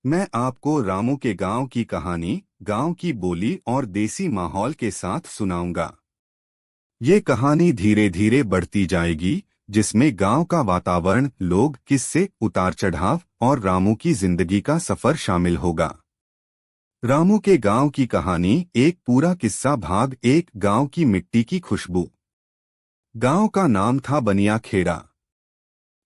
मैं आपको रामू के गांव की कहानी, गांव की बोली और देसी माहौल के साथ सुनाऊंगा। ये कहानी धीरे धीरे बढ़ती जाएगी, जिसमें गांव का वातावरण, लोग, किस्से, उतार चढ़ाव और रामू की जिंदगी का सफर शामिल होगा। रामू के गांव की कहानी, एक पूरा किस्सा। भाग एक, गांव की मिट्टी की खुशबू। गांव का नाम था बनिया खेड़ा।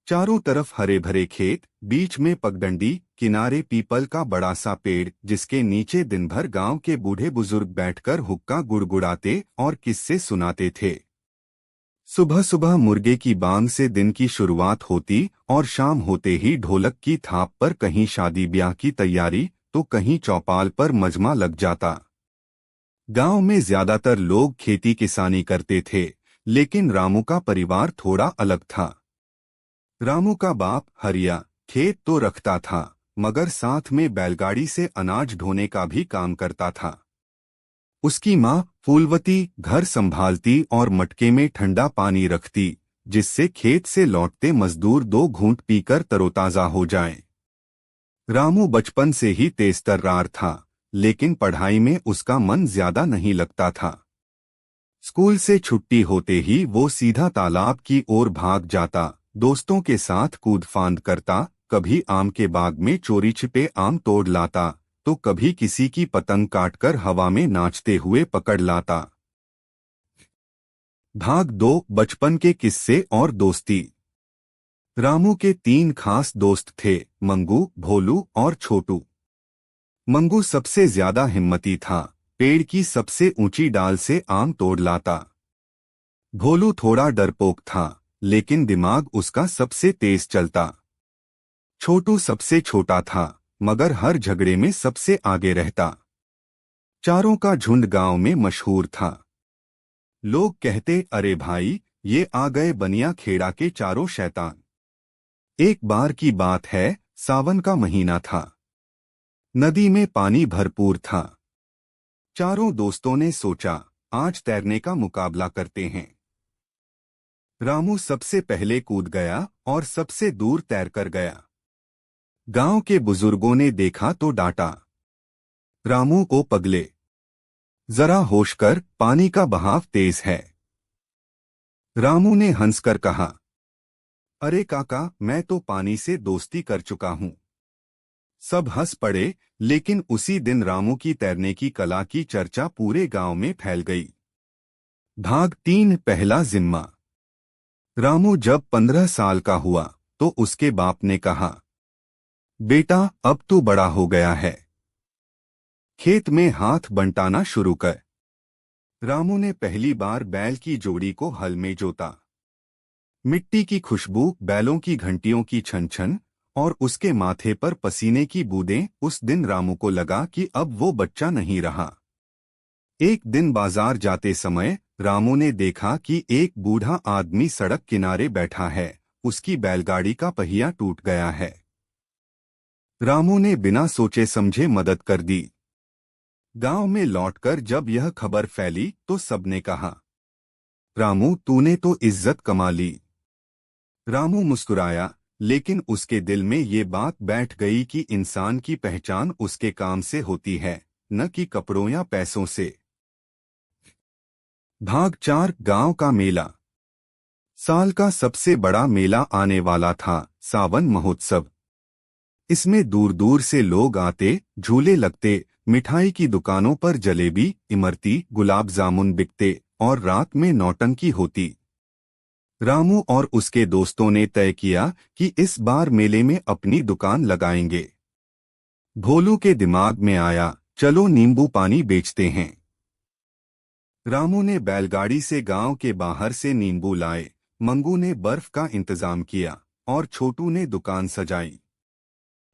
चारों तरफ हरे भरे खेत, बीच में पगडंडी, किनारे पीपल का बड़ा सा पेड़, जिसके नीचे दिन भर गांव के बूढ़े बुजुर्ग बैठकर हुक्का गुड़गुड़ाते और किस्से सुनाते थे। सुबह सुबह मुर्गे की बांग से दिन की शुरुआत होती और शाम होते ही ढोलक की थाप पर कहीं शादी ब्याह की तैयारी तो कहीं चौपाल पर मजमा लग जाता। गांव में ज्यादातर लोग खेती किसानी करते थे, लेकिन रामू का परिवार थोड़ा अलग था। रामू का बाप हरिया खेत तो रखता था, मगर साथ में बैलगाड़ी से अनाज ढोने का भी काम करता था। उसकी माँ फूलवती घर संभालती और मटके में ठंडा पानी रखती, जिससे खेत से लौटते मजदूर दो घूंट पीकर तरोताजा हो जाएं। रामू बचपन से ही तेज तर्रार था, लेकिन पढ़ाई में उसका मन ज्यादा नहीं लगता था। स्कूल से छुट्टी होते ही वो सीधा तालाब की ओर भाग जाता, दोस्तों के साथ कूद फांद करता, कभी आम के बाग में चोरी छिपे आम तोड़ लाता, तो कभी किसी की पतंग काटकर हवा में नाचते हुए पकड़ लाता। भाग दो, बचपन के किस्से और दोस्ती। रामू के तीन खास दोस्त थे, मंगू, भोलू और छोटू। मंगू सबसे ज्यादा हिम्मती था, पेड़ की सबसे ऊंची डाल से आम तोड़ लाता। भोलू थोड़ा डरपोक था, लेकिन दिमाग उसका सबसे तेज चलता। छोटू सबसे छोटा था, मगर हर झगड़े में सबसे आगे रहता। चारों का झुंड गांव में मशहूर था। लोग कहते, अरे भाई, ये आ गए बनिया खेड़ा के चारों शैतान। एक बार की बात है, सावन का महीना था। नदी में पानी भरपूर था। चारों दोस्तों ने सोचा, आज तैरने का मुकाबला करते हैं। रामू सबसे पहले कूद गया और सबसे दूर तैरकर गया। गांव के बुजुर्गों ने देखा तो डांटा, रामू को पगले, जरा होश कर, पानी का बहाव तेज है। रामू ने हंसकर कहा, अरे काका, मैं तो पानी से दोस्ती कर चुका हूं। सब हंस पड़े, लेकिन उसी दिन रामू की तैरने की कला की चर्चा पूरे गांव में फैल गई। भाग तीन, पहला जिम्मा। रामू जब 15 साल का हुआ तो उसके बाप ने कहा, बेटा, अब तू बड़ा हो गया है, खेत में हाथ बंटाना शुरू कर। रामू ने पहली बार बैल की जोड़ी को हल में जोता। मिट्टी की खुशबू, बैलों की घंटियों की छन छन और उसके माथे पर पसीने की बूंदें, उस दिन रामू को लगा कि अब वो बच्चा नहीं रहा। एक दिन बाजार जाते समय रामू ने देखा कि एक बूढ़ा आदमी सड़क किनारे बैठा है, उसकी बैलगाड़ी का पहिया टूट गया है। रामू ने बिना सोचे समझे मदद कर दी। गांव में लौटकर जब यह खबर फैली तो सबने कहा, रामू, तूने तो इज्जत कमा ली। रामू मुस्कुराया, लेकिन उसके दिल में ये बात बैठ गई कि इंसान की पहचान उसके काम से होती है, न कि कपड़ों या पैसों से। भाग चार, गांव का मेला। साल का सबसे बड़ा मेला आने वाला था, सावन महोत्सव। इसमें दूर दूर से लोग आते, झूले लगते, मिठाई की दुकानों पर जलेबी, इमरती, गुलाब जामुन बिकते और रात में नौटंकी होती। रामू और उसके दोस्तों ने तय किया कि इस बार मेले में अपनी दुकान लगाएंगे। भोलू के दिमाग में आया, चलो नींबू पानी बेचते हैं। रामू ने बैलगाड़ी से गांव के बाहर से नींबू लाए, मंगू ने बर्फ का इंतजाम किया और छोटू ने दुकान सजाई।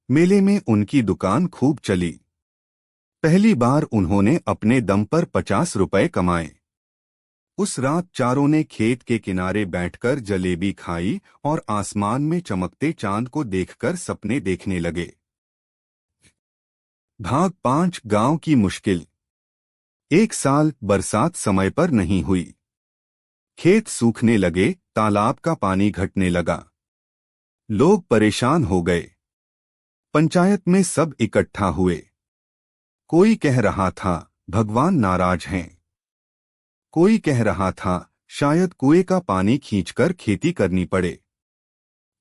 मेले में उनकी दुकान खूब चली। पहली बार उन्होंने अपने दम पर 50 रुपए कमाए। उस रात चारों ने खेत के किनारे बैठकर जलेबी खाई और आसमान में चमकते चांद को देखकर सपने देखने लगे। भाग पांच, गांव की मुश्किल। एक साल बरसात समय पर नहीं हुई। खेत सूखने लगे, तालाब का पानी घटने लगा। लोग परेशान हो गए। पंचायत में सब इकट्ठा हुए। कोई कह रहा था भगवान नाराज हैं। कोई कह रहा था शायद कुएं का पानी खींचकर खेती करनी पड़े।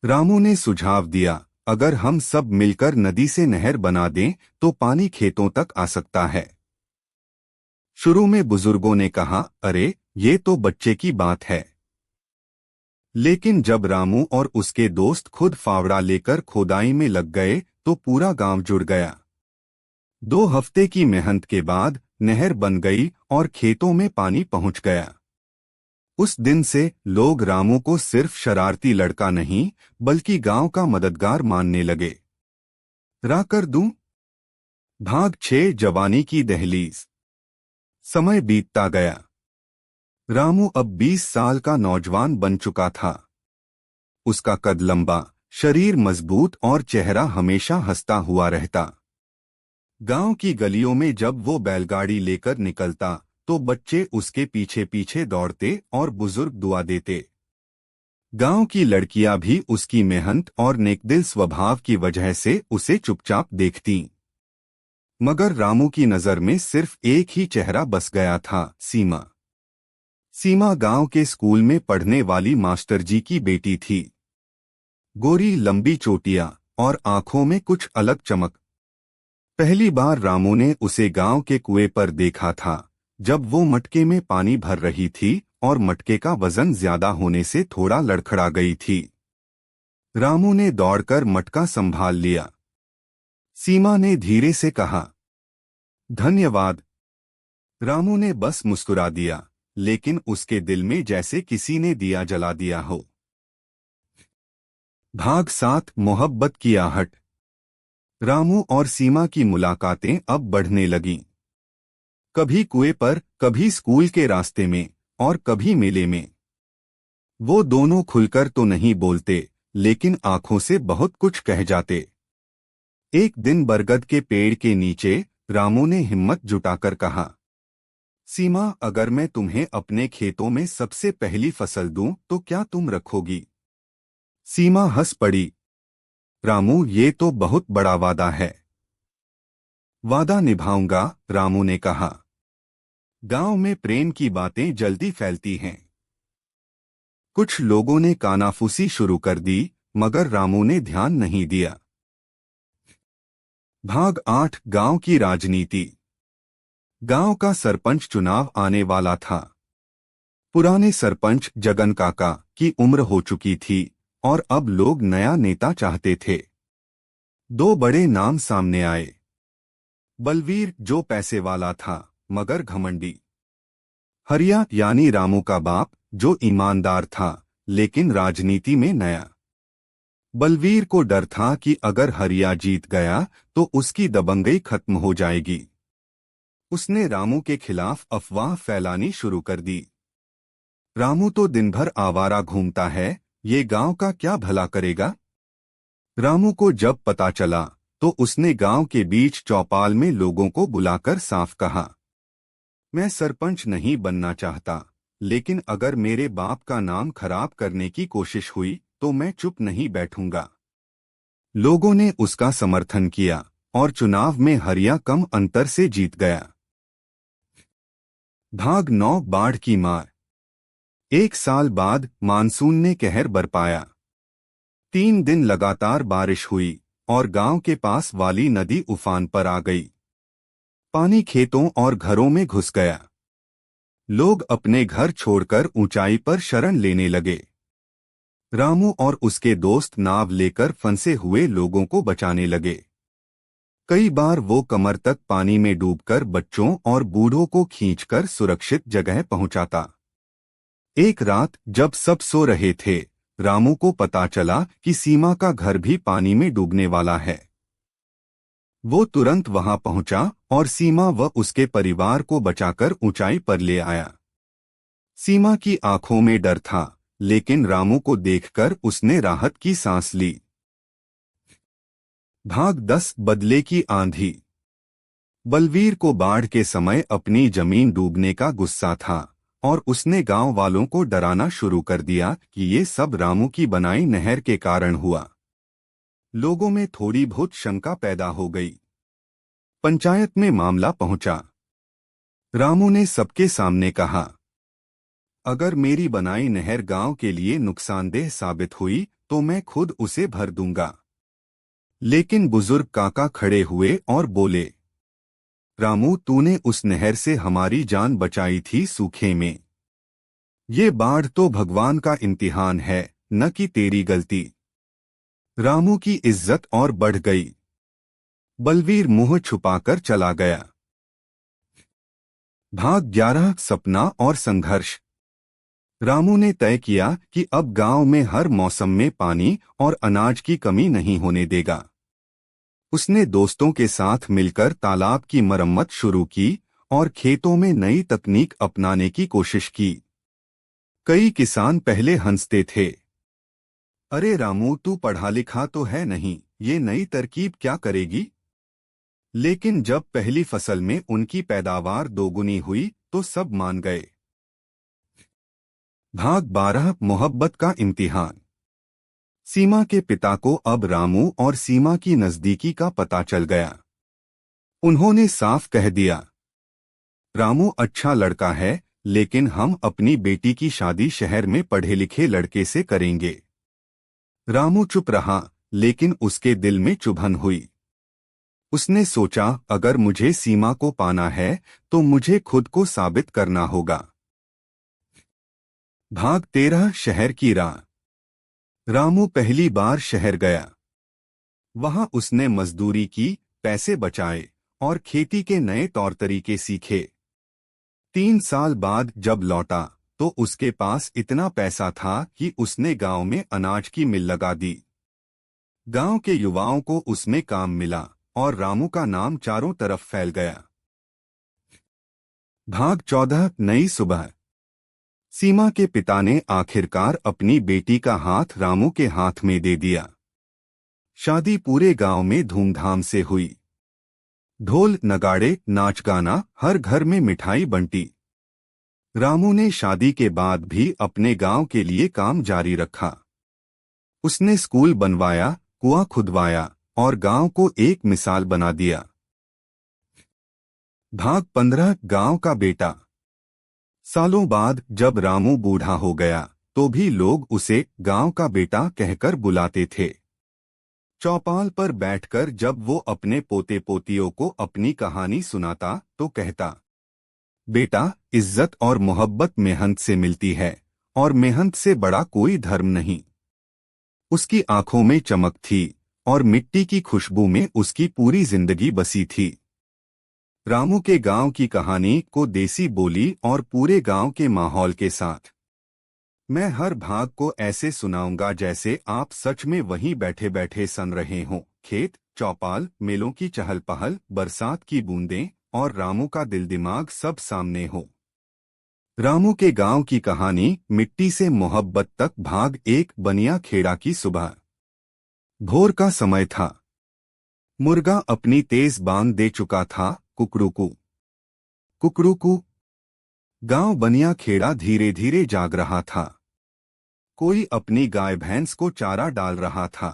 रामू ने सुझाव दिया, अगर हम सब मिलकर नदी से नहर बना दें तो पानी खेतों तक आ सकता है। शुरू में बुजुर्गों ने कहा, अरे ये तो बच्चे की बात है। लेकिन जब रामू और उसके दोस्त खुद फावड़ा लेकर खोदाई में लग गए तो पूरा गांव जुड़ गया। 2 हफ्ते की मेहनत के बाद नहर बन गई और खेतों में पानी पहुंच गया। उस दिन से लोग रामू को सिर्फ शरारती लड़का नहीं बल्कि गांव का मददगार मानने लगे। रा कर दूं? भाग 6 जवानी की दहलीज। समय बीतता गया। रामू अब 20 साल का नौजवान बन चुका था। उसका कद लंबा, शरीर मजबूत और चेहरा हमेशा हंसता हुआ रहता। गांव की गलियों में जब वो बैलगाड़ी लेकर निकलता तो बच्चे उसके पीछे पीछे दौड़ते और बुजुर्ग दुआ देते। गांव की लड़कियां भी उसकी मेहनत और नेकदिल स्वभाव की वजह से उसे चुपचाप देखती। मगर रामू की नजर में सिर्फ एक ही चेहरा बस गया था, सीमा। सीमा गांव के स्कूल में पढ़ने वाली मास्टर जी की बेटी थी। गोरी, लंबी चोटियां और आंखों में कुछ अलग चमक। पहली बार रामू ने उसे गांव के कुएं पर देखा था, जब वो मटके में पानी भर रही थी और मटके का वजन ज्यादा होने से थोड़ा लड़खड़ा गई थी। रामू ने दौड़कर मटका संभाल लिया। सीमा ने धीरे से कहा, धन्यवाद। रामू ने बस मुस्कुरा दिया, लेकिन उसके दिल में जैसे किसी ने दिया जला दिया हो। भाग 7 मोहब्बत की आहट। रामू और सीमा की मुलाकातें अब बढ़ने लगीं। कभी कुएं पर, कभी स्कूल के रास्ते में और कभी मेले में। वो दोनों खुलकर तो नहीं बोलते, लेकिन आंखों से बहुत कुछ कह जाते। एक दिन बरगद के पेड़ के नीचे रामू ने हिम्मत जुटाकर कहा, सीमा, अगर मैं तुम्हें अपने खेतों में सबसे पहली फसल दूं तो क्या तुम रखोगी? सीमा हंस पड़ी। रामू, ये तो बहुत बड़ा वादा है। वादा निभाऊंगा, रामू ने कहा। गांव में प्रेम की बातें जल्दी फैलती हैं। कुछ लोगों ने कानाफूसी शुरू कर दी, मगर रामू ने ध्यान नहीं दिया। भाग 8 गांव की राजनीति। गांव का सरपंच चुनाव आने वाला था। पुराने सरपंच जगन काका की उम्र हो चुकी थी और अब लोग नया नेता चाहते थे। 2 बड़े नाम सामने आए। बलवीर, जो पैसे वाला था मगर घमंडी। हरिया यानी रामू का बाप, जो ईमानदार था लेकिन राजनीति में नया। बलवीर को डर था कि अगर हरिया जीत गया तो उसकी दबंगई खत्म हो जाएगी। उसने रामू के खिलाफ अफवाह फैलानी शुरू कर दी। रामू तो दिन भर आवारा घूमता है, ये गांव का क्या भला करेगा? रामू को जब पता चला तो उसने गांव के बीच चौपाल में लोगों को बुलाकर साफ कहा, मैं सरपंच नहीं बनना चाहता, लेकिन अगर मेरे बाप का नाम खराब करने की कोशिश हुई तो मैं चुप नहीं बैठूंगा। लोगों ने उसका समर्थन किया और चुनाव में हरिया कम अंतर से जीत गया। भाग 9 बाढ़ की मार। 1 साल बाद मानसून ने कहर बरपाया। 3 दिन लगातार बारिश हुई और गांव के पास वाली नदी उफान पर आ गई। पानी खेतों और घरों में घुस गया। लोग अपने घर छोड़कर ऊंचाई पर शरण लेने लगे। रामू और उसके दोस्त नाव लेकर फंसे हुए लोगों को बचाने लगे। कई बार वो कमर तक पानी में डूबकर बच्चों और बूढ़ों को खींचकर सुरक्षित जगह पहुंचाता। एक रात जब सब सो रहे थे, रामू को पता चला कि सीमा का घर भी पानी में डूबने वाला है। वो तुरंत वहां पहुंचा और सीमा व उसके परिवार को बचाकर ऊंचाई पर ले आया। सीमा की आंखों में डर था, लेकिन रामू को देखकर उसने राहत की सांस ली। भाग 10 बदले की आंधी। बलवीर को बाढ़ के समय अपनी जमीन डूबने का गुस्सा था और उसने गांव वालों को डराना शुरू कर दिया कि ये सब रामू की बनाई नहर के कारण हुआ। लोगों में थोड़ी बहुत शंका पैदा हो गई। पंचायत में मामला पहुंचा। रामू ने सबके सामने कहा, अगर मेरी बनाई नहर गांव के लिए नुकसानदेह साबित हुई तो मैं खुद उसे भर दूंगा। लेकिन बुजुर्ग काका खड़े हुए और बोले, रामू, तूने उस नहर से हमारी जान बचाई थी सूखे में। ये बाढ़ तो भगवान का इम्तिहान है, न कि तेरी गलती। रामू की इज्जत और बढ़ गई। बलवीर मुंह छुपाकर चला गया। भाग 11 सपना और संघर्ष। रामू ने तय किया कि अब गांव में हर मौसम में पानी और अनाज की कमी नहीं होने देगा। उसने दोस्तों के साथ मिलकर तालाब की मरम्मत शुरू की और खेतों में नई तकनीक अपनाने की कोशिश की। कई किसान पहले हंसते थे, अरे रामू, तू पढ़ा लिखा तो है नहीं, ये नई तरकीब क्या करेगी? लेकिन जब पहली फसल में उनकी पैदावार दोगुनी हुई तो सब मान गए। भाग 12 मोहब्बत का इम्तिहान। सीमा के पिता को अब रामू और सीमा की नजदीकी का पता चल गया। उन्होंने साफ कह दिया, रामू अच्छा लड़का है, लेकिन हम अपनी बेटी की शादी शहर में पढ़े लिखे लड़के से करेंगे। रामू चुप रहा, लेकिन उसके दिल में चुभन हुई। उसने सोचा, अगर मुझे सीमा को पाना है तो मुझे खुद को साबित करना होगा। भाग 13 शहर की राह। रामू पहली बार शहर गया। वहां उसने मजदूरी की, पैसे बचाए और खेती के नए तौर तरीके सीखे। 3 साल बाद जब लौटा तो उसके पास इतना पैसा था कि उसने गांव में अनाज की मिल लगा दी। गांव के युवाओं को उसमें काम मिला और रामू का नाम चारों तरफ फैल गया। भाग 14 नई सुबह। सीमा के पिता ने आखिरकार अपनी बेटी का हाथ रामू के हाथ में दे दिया। शादी पूरे गांव में धूमधाम से हुई। ढोल नगाड़े, नाच गाना, हर घर में मिठाई बंटी। रामू ने शादी के बाद भी अपने गांव के लिए काम जारी रखा। उसने स्कूल बनवाया, कुआं खुदवाया और गांव को एक मिसाल बना दिया। भाग 15 गांव का बेटा। सालों बाद जब रामू बूढ़ा हो गया तो भी लोग उसे गांव का बेटा कहकर बुलाते थे। चौपाल पर बैठकर जब वो अपने पोते पोतियों को अपनी कहानी सुनाता तो कहता, बेटा, इज्जत और मोहब्बत मेहनत से मिलती है और मेहनत से बड़ा कोई धर्म नहीं। उसकी आंखों में चमक थी और मिट्टी की खुशबू में उसकी पूरी जिंदगी बसी थी। रामू के गांव की कहानी को देसी बोली और पूरे गांव के माहौल के साथ मैं हर भाग को ऐसे सुनाऊंगा जैसे आप सच में वहीं बैठे बैठे सुन रहे हों। खेत, चौपाल, मेलों की चहल पहल, बरसात की बूंदें और रामू का दिल दिमाग सब सामने हो। रामू के गांव की कहानी मिट्टी से मोहब्बत तक। भाग 1 बनिया खेड़ा की सुबह। भोर का समय था। मुर्गा अपनी तेज बांग दे चुका था। कुकड़ूकू कुकड़ूकू। गांव बनिया खेड़ा धीरे धीरे जाग रहा था। कोई अपनी गाय भैंस को चारा डाल रहा था।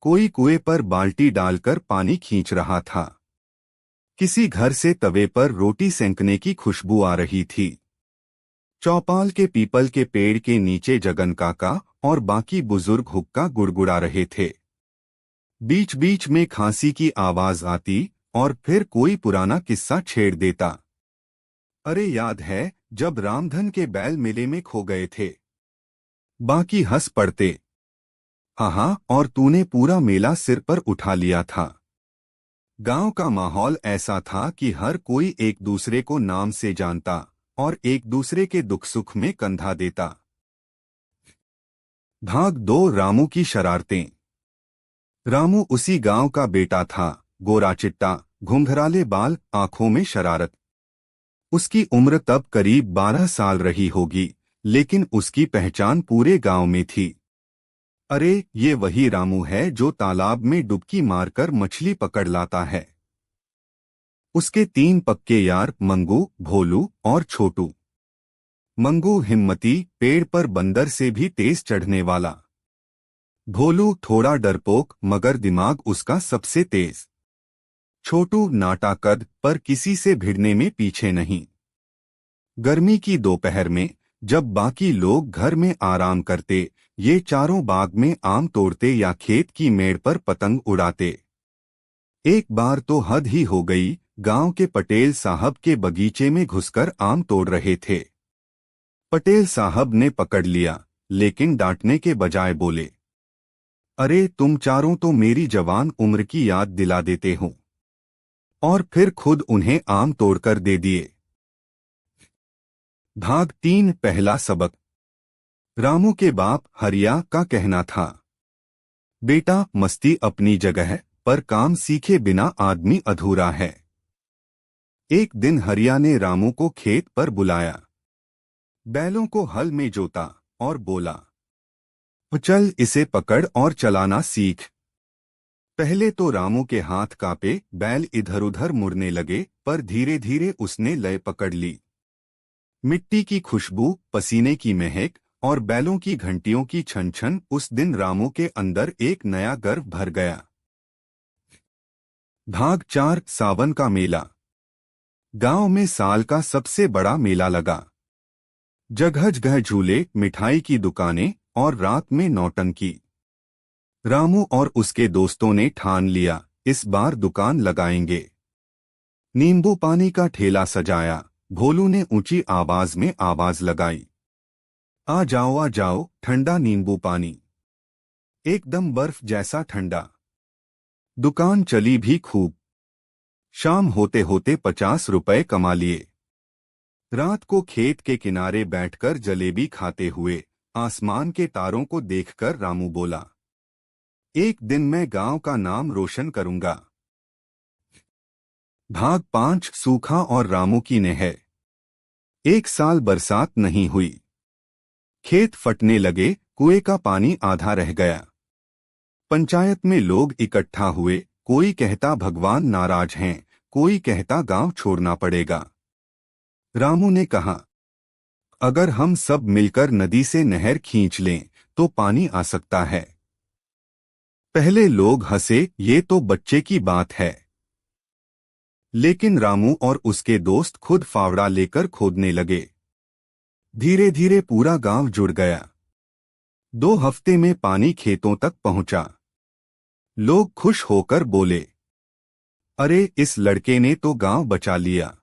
कोई कुएं पर बाल्टी डालकर पानी खींच रहा था। किसी घर से तवे पर रोटी सेंकने की खुशबू आ रही थी। चौपाल के पीपल के पेड़ के नीचे जगन काका और बाकी बुजुर्ग हुक्का गुड़गुड़ा रहे थे। बीच बीच में खांसी की आवाज आती और फिर कोई पुराना किस्सा छेड़ देता। अरे याद है जब रामधन के बैल मेले में खो गए थे? बाकी हंस पड़ते, हाँ, और तूने पूरा मेला सिर पर उठा लिया था। गांव का माहौल ऐसा था कि हर कोई एक दूसरे को नाम से जानता और एक दूसरे के दुख सुख में कंधा देता। भाग 2 रामू की शरारतें। रामू उसी गांव का बेटा था। गोरा चिट्टा, घुंघराले बाल, आंखों में शरारत। उसकी उम्र तब करीब 12 साल रही होगी, लेकिन उसकी पहचान पूरे गांव में थी। अरे, ये वही रामू है जो तालाब में डुबकी मारकर मछली पकड़ लाता है। उसके 3 पक्के यार मंगू, भोलू और छोटू। मंगू हिम्मती, पेड़ पर बंदर से भी तेज चढ़ने वाला। भोलू थोड़ा डरपोक मगर दिमाग उसका सबसे तेज। छोटू नाटा कद पर किसी से भिड़ने में पीछे नहीं। गर्मी की दोपहर में जब बाकी लोग घर में आराम करते, ये चारों बाग में आम तोड़ते या खेत की मेड़ पर पतंग उड़ाते। एक बार तो हद ही हो गई, गांव के पटेल साहब के बगीचे में घुसकर आम तोड़ रहे थे। पटेल साहब ने पकड़ लिया, लेकिन डांटने के बजाय बोले, अरे तुम चारों तो मेरी जवान उम्र की याद दिला देते हो। और फिर खुद उन्हें आम तोड़कर दे दिए। भाग 3 पहला सबक। रामू के बाप हरिया का कहना था, बेटा मस्ती अपनी जगह है, पर काम सीखे बिना आदमी अधूरा है। एक दिन हरिया ने रामू को खेत पर बुलाया, बैलों को हल में जोता और बोला, चल इसे पकड़ और चलाना सीख। पहले तो रामू के हाथ कांपे, बैल इधर उधर मुड़ने लगे, पर धीरे धीरे उसने लय पकड़ ली। मिट्टी की खुशबू, पसीने की महक और बैलों की घंटियों की छन छन, उस दिन रामू के अंदर एक नया गर्व भर गया। भाग 4 सावन का मेला। गांव में साल का सबसे बड़ा मेला लगा। जगह जगह झूले, मिठाई की दुकानें और रात में नौटंकी। रामू और उसके दोस्तों ने ठान लिया, इस बार दुकान लगाएंगे। नींबू पानी का ठेला सजाया। भोलू ने ऊंची आवाज में आवाज लगाई, आ जाओ ठंडा नींबू पानी, एकदम बर्फ जैसा ठंडा। दुकान चली भी खूब। शाम होते होते 50 रुपए कमा लिए। रात को खेत के किनारे बैठकर जलेबी खाते हुए आसमान के तारों को देखकर रामू बोला, एक दिन मैं गांव का नाम रोशन करूंगा। भाग 5 सूखा और रामू की नहर। एक साल बरसात नहीं हुई। खेत फटने लगे, कुएं का पानी आधा रह गया। पंचायत में लोग इकट्ठा हुए, कोई कहता भगवान नाराज हैं, कोई कहता गांव छोड़ना पड़ेगा। रामू ने कहा, अगर हम सब मिलकर नदी से नहर खींच लें तो पानी आ सकता है। पहले लोग हंसे, ये तो बच्चे की बात है। लेकिन रामू और उसके दोस्त खुद फावड़ा लेकर खोदने लगे। धीरे धीरे पूरा गांव जुड़ गया। 2 हफ्ते में पानी खेतों तक पहुंचा। लोग खुश होकर बोले, अरे इस लड़के ने तो गांव बचा लिया।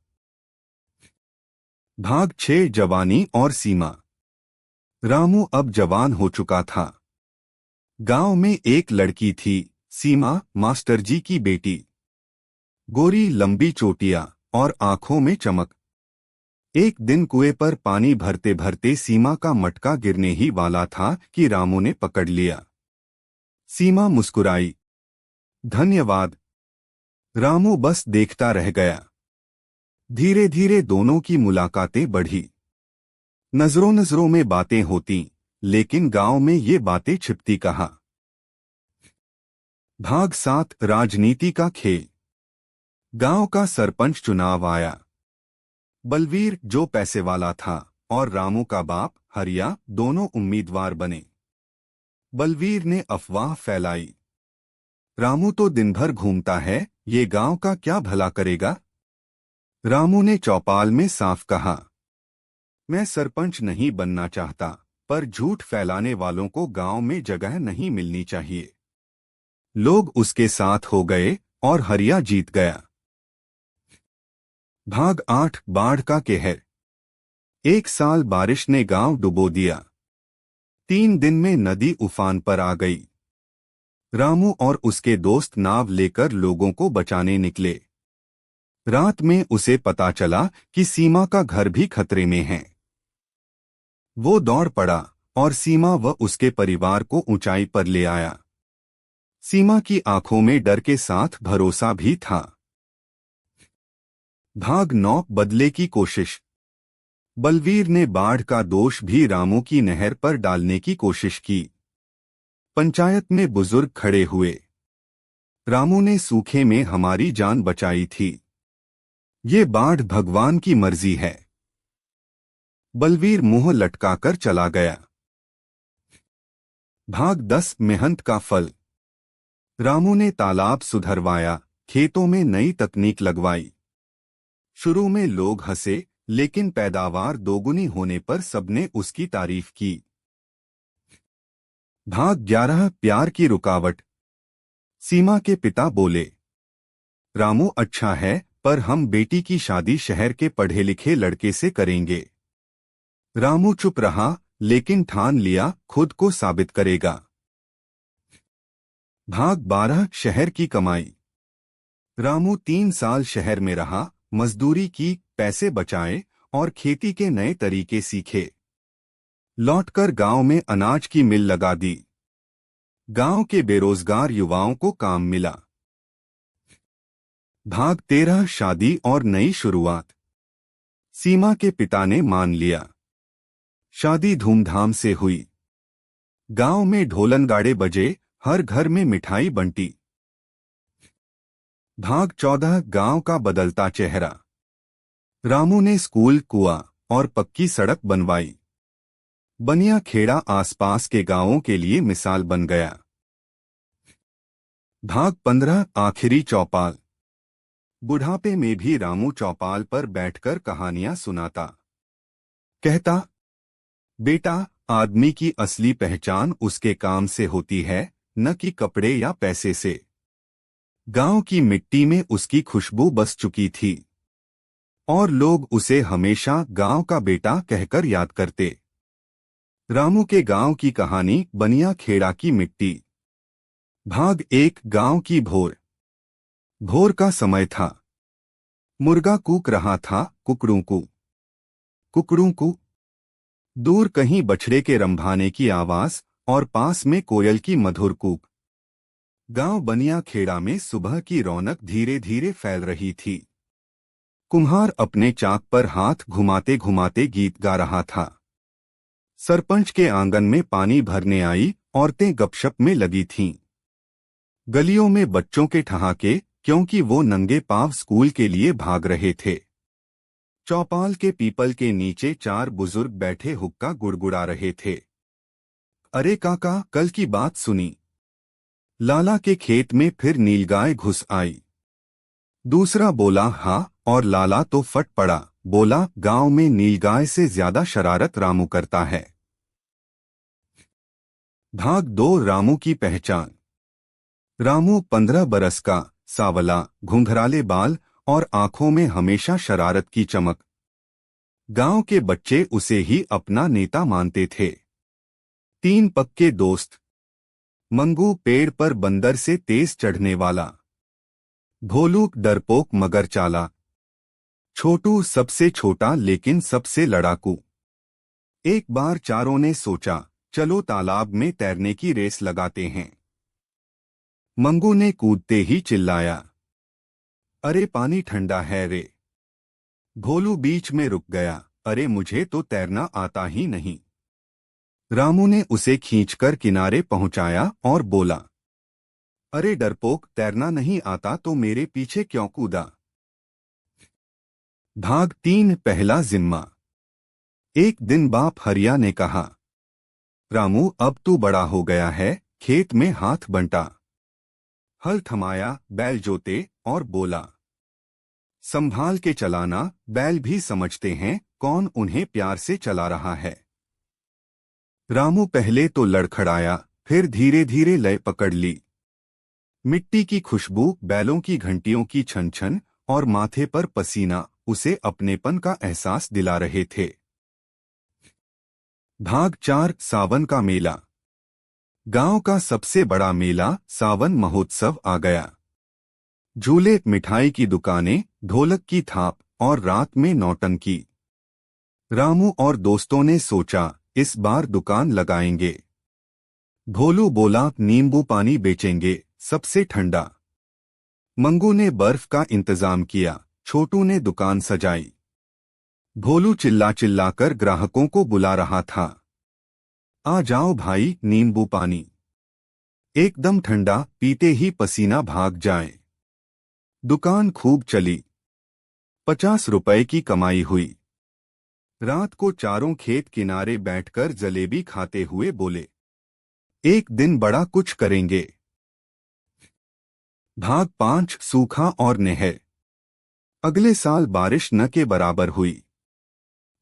भाग 6 जवानी और सीमा। रामू अब जवान हो चुका था। गांव में एक लड़की थी, सीमा, मास्टर जी की बेटी। गोरी, लंबी चोटियां और आंखों में चमक। एक दिन कुएं पर पानी भरते भरते सीमा का मटका गिरने ही वाला था कि रामू ने पकड़ लिया। सीमा मुस्कुराई, धन्यवाद। रामू बस देखता रह गया। धीरे धीरे दोनों की मुलाकातें बढ़ी। नजरों नजरों में बातें होती, लेकिन गांव में ये बातें छिपती कहाँ। भाग 7 राजनीति का खेल। गांव का सरपंच चुनाव आया। बलवीर, जो पैसे वाला था, और रामू का बाप हरिया दोनों उम्मीदवार बने। बलवीर ने अफवाह फैलाई, रामू तो दिन भर घूमता है, ये गांव का क्या भला करेगा। रामू ने चौपाल में साफ कहा, मैं सरपंच नहीं बनना चाहता, पर झूठ फैलाने वालों को गांव में जगह नहीं मिलनी चाहिए। लोग उसके साथ हो गए और हरिया जीत गया। भाग 8 बाढ़ का कहर। एक साल बारिश ने गांव डुबो दिया। 3 दिन में नदी उफान पर आ गई। रामू और उसके दोस्त नाव लेकर लोगों को बचाने निकले। रात में उसे पता चला कि सीमा का घर भी खतरे में है। वो दौड़ पड़ा और सीमा व उसके परिवार को ऊंचाई पर ले आया। सीमा की आंखों में डर के साथ भरोसा भी था। भाग 9 बदले की कोशिश। बलवीर ने बाढ़ का दोष भी रामू की नहर पर डालने की कोशिश की। पंचायत में बुजुर्ग खड़े हुए, रामू ने सूखे में हमारी जान बचाई थी, ये बाढ़ भगवान की मर्जी है। बलवीर मुंह लटकाकर चला गया। भाग 10 मेहनत का फल। रामू ने तालाब सुधरवाया, खेतों में नई तकनीक लगवाई। शुरू में लोग हंसे, लेकिन पैदावार दोगुनी होने पर सबने उसकी तारीफ की। भाग 11 प्यार की रुकावट। सीमा के पिता बोले, रामू अच्छा है, पर हम बेटी की शादी शहर के पढ़े लिखे लड़के से करेंगे। रामू चुप रहा, लेकिन ठान लिया खुद को साबित करेगा। भाग 12 शहर की कमाई। रामू 3 साल शहर में रहा, मजदूरी की, पैसे बचाए और खेती के नए तरीके सीखे। लौटकर गांव में अनाज की मिल लगा दी। गांव के बेरोजगार युवाओं को काम मिला। भाग 13 शादी और नई शुरुआत। सीमा के पिता ने मान लिया। शादी धूमधाम से हुई। गांव में ढोलन गाड़े बजे, हर घर में मिठाई बंटी। भाग 14 गांव का बदलता चेहरा। रामू ने स्कूल, कुआं और पक्की सड़क बनवाई। बनिया खेड़ा आसपास के गांवों के लिए मिसाल बन गया। भाग 15 आखिरी चौपाल। बुढ़ापे में भी रामू चौपाल पर बैठकर कहानियां सुनाता। कहता, बेटा, आदमी की असली पहचान उसके काम से होती है, न कि कपड़े या पैसे से। गांव की मिट्टी में उसकी खुशबू बस चुकी थी और लोग उसे हमेशा गांव का बेटा कहकर याद करते। रामू के गांव की कहानी, बनिया खेड़ा की मिट्टी। भाग 1 गांव की भोर। भोर का समय था। मुर्गा कूक रहा था, कुकड़ू कू कुकड़ू कू। दूर कहीं बछड़े के रंभाने की आवाज और पास में कोयल की मधुर कूक। गांव बनिया खेड़ा में सुबह की रौनक धीरे धीरे फैल रही थी। कुम्हार अपने चाक पर हाथ घुमाते घुमाते गीत गा रहा था। सरपंच के आंगन में पानी भरने आई औरतें गपशप में लगी थीं। गलियों में बच्चों के ठहाके, क्योंकि वो नंगे पांव स्कूल के लिए भाग रहे थे। चौपाल के पीपल के नीचे 4 बुजुर्ग बैठे हुक्का गुड़गुड़ा रहे थे। अरे काका, कल की बात सुनी? लाला के खेत में फिर नीलगाय घुस आई। दूसरा बोला, हाँ, और लाला तो फट पड़ा, बोला, गांव में नीलगाय से ज्यादा शरारत रामू करता है। भाग 2 रामू की पहचान। रामू 15 बरस का, सावला, घुंघराले बाल और आंखों में हमेशा शरारत की चमक। गांव के बच्चे उसे ही अपना नेता मानते थे। 3 पक्के दोस्त। मंगू पेड़ पर बंदर से तेज चढ़ने वाला। भोलू डरपोक मगर चालाक। छोटू सबसे छोटा लेकिन सबसे लड़ाकू। एक बार चारों ने सोचा, चलो तालाब में तैरने की रेस लगाते हैं। मंगू ने कूदते ही चिल्लाया, अरे पानी ठंडा है रे। भोलू बीच में रुक गया, अरे मुझे तो तैरना आता ही नहीं। रामू ने उसे खींचकर किनारे पहुंचाया और बोला, अरे डरपोक, तैरना नहीं आता तो मेरे पीछे क्यों कूदा? भाग 3 पहला जिम्मा। एक दिन बाप हरिया ने कहा, रामू, अब तू बड़ा हो गया है, खेत में हाथ बंटा। हल थमाया, बैल जोते और बोला, संभाल के चलाना, बैल भी समझते हैं कौन उन्हें प्यार से चला रहा है। रामू पहले तो लड़खड़ाया, फिर धीरे धीरे लय पकड़ ली। मिट्टी की खुशबू, बैलों की घंटियों की छन छन और माथे पर पसीना उसे अपनेपन का एहसास दिला रहे थे। भाग 4 सावन का मेला। गांव का सबसे बड़ा मेला, सावन महोत्सव आ गया। झूले, मिठाई की दुकानें, ढोलक की थाप और रात में नौटंकी। रामू और दोस्तों ने सोचा, इस बार दुकान लगाएंगे। भोलू बोला, नींबू पानी बेचेंगे, सबसे ठंडा। मंगू ने बर्फ का इंतजाम किया, छोटू ने दुकान सजाई। भोलू चिल्ला चिल्लाकर ग्राहकों को बुला रहा था, आ जाओ भाई, नींबू पानी एकदम ठंडा, पीते ही पसीना भाग जाए। दुकान खूब चली। 50 रुपए की कमाई हुई। रात को चारों खेत किनारे बैठकर जलेबी खाते हुए बोले, एक दिन बड़ा कुछ करेंगे। भाग 5 सूखा और नहर। अगले साल बारिश न के बराबर हुई।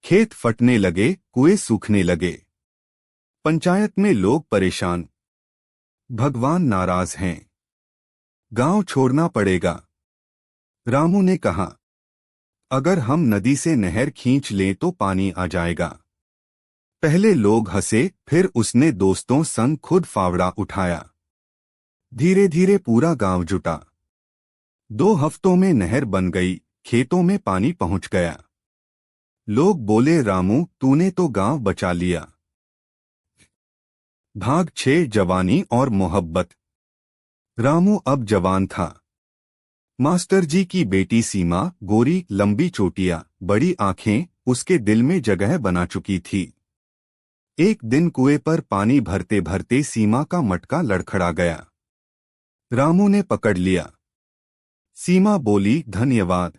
खेत फटने लगे, कुएं सूखने लगे। पंचायत में लोग परेशान। भगवान नाराज हैं। गांव छोड़ना पड़ेगा। रामू ने कहा, अगर हम नदी से नहर खींच लें तो पानी आ जाएगा। पहले लोग हंसे, फिर उसने दोस्तों संग खुद फावड़ा उठाया। धीरे धीरे पूरा गांव जुटा। 2 हफ्तों में नहर बन गई, खेतों में पानी पहुंच गया। लोग बोले, रामू तूने तो गांव बचा लिया। भाग 6 जवानी और मोहब्बत। रामू अब जवान था। मास्टर जी की बेटी सीमा, गोरी, लंबी चोटियां, बड़ी आंखें, उसके दिल में जगह बना चुकी थी। एक दिन कुएं पर पानी भरते भरते सीमा का मटका लड़खड़ा गया। रामू ने पकड़ लिया। सीमा बोली, धन्यवाद।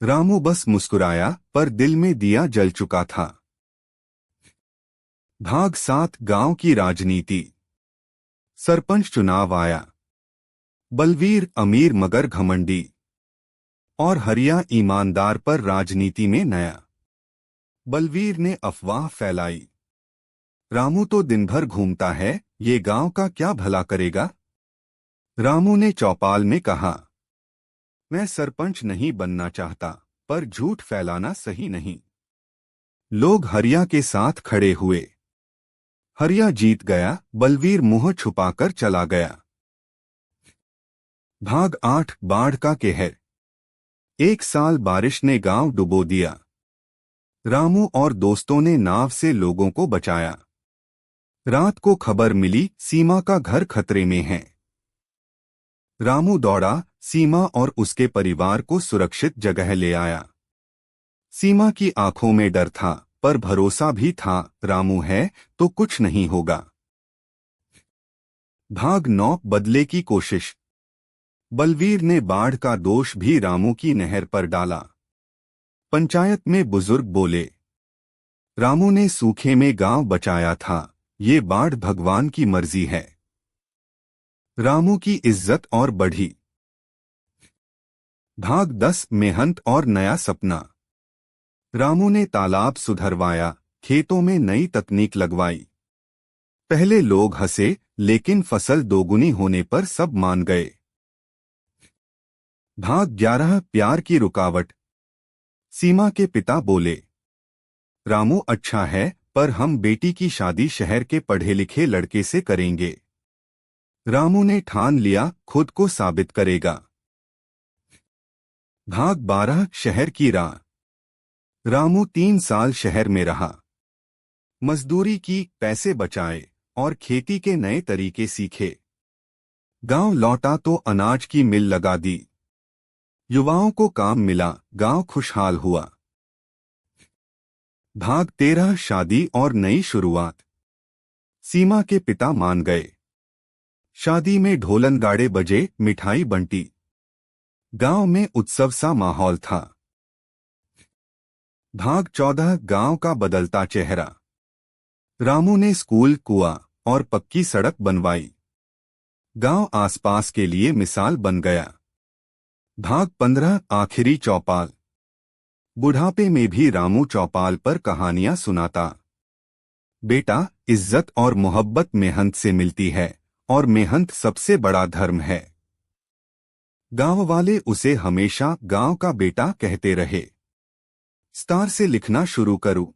रामू बस मुस्कुराया, पर दिल में दिया जल चुका था। भाग 7 गांव की राजनीति। सरपंच चुनाव आया। बलवीर अमीर मगर घमंडी और हरिया ईमानदार पर राजनीति में नया। बलवीर ने अफवाह फैलाई, रामू तो दिन भर घूमता है, ये गांव का क्या भला करेगा। रामू ने चौपाल में कहा, मैं सरपंच नहीं बनना चाहता, पर झूठ फैलाना सही नहीं। लोग हरिया के साथ खड़े हुए। हरिया जीत गया, बलवीर मुंह छुपाकर चला गया। भाग 8 बाढ़ का कहर। एक साल बारिश ने गांव डुबो दिया। रामू और दोस्तों ने नाव से लोगों को बचाया। रात को खबर मिली, सीमा का घर खतरे में है। रामू दौड़ा, सीमा और उसके परिवार को सुरक्षित जगह ले आया। सीमा की आंखों में डर था, पर भरोसा भी था, रामू है तो कुछ नहीं होगा। भाग 9 बदले की कोशिश। बलवीर ने बाढ़ का दोष भी रामू की नहर पर डाला। पंचायत में बुजुर्ग बोले, रामू ने सूखे में गांव बचाया था, ये बाढ़ भगवान की मर्जी है। रामू की इज्जत और बढ़ी। भाग 10 मेहनत और नया सपना। रामू ने तालाब सुधरवाया, खेतों में नई तकनीक लगवाई। पहले लोग हंसे, लेकिन फसल दोगुनी होने पर सब मान गए। भाग 11 प्यार की रुकावट। सीमा के पिता बोले, रामू अच्छा है, पर हम बेटी की शादी शहर के पढ़े लिखे लड़के से करेंगे। रामू ने ठान लिया, खुद को साबित करेगा। भाग 12 शहर की राह। रामू 3 साल शहर में रहा। मजदूरी की, पैसे बचाए और खेती के नए तरीके सीखे। गांव लौटा तो अनाज की मिल लगा दी। युवाओं को काम मिला, गांव खुशहाल हुआ। भाग 13 शादी और नई शुरुआत। सीमा के पिता मान गए। शादी में ढोलन गाड़े बजे, मिठाई बंटी। गांव में उत्सव सा माहौल था। भाग 14 गांव का बदलता चेहरा। रामू ने स्कूल, कुआं और पक्की सड़क बनवाई। गांव आसपास के लिए मिसाल बन गया। भाग 15 आखिरी चौपाल। बुढ़ापे में भी रामू चौपाल पर कहानियां सुनाता। बेटा, इज्जत और मोहब्बत मेहनत से मिलती है, और मेहनत सबसे बड़ा धर्म है। गांव वाले उसे हमेशा गांव का बेटा कहते रहे। स्टार से लिखना शुरू करूं।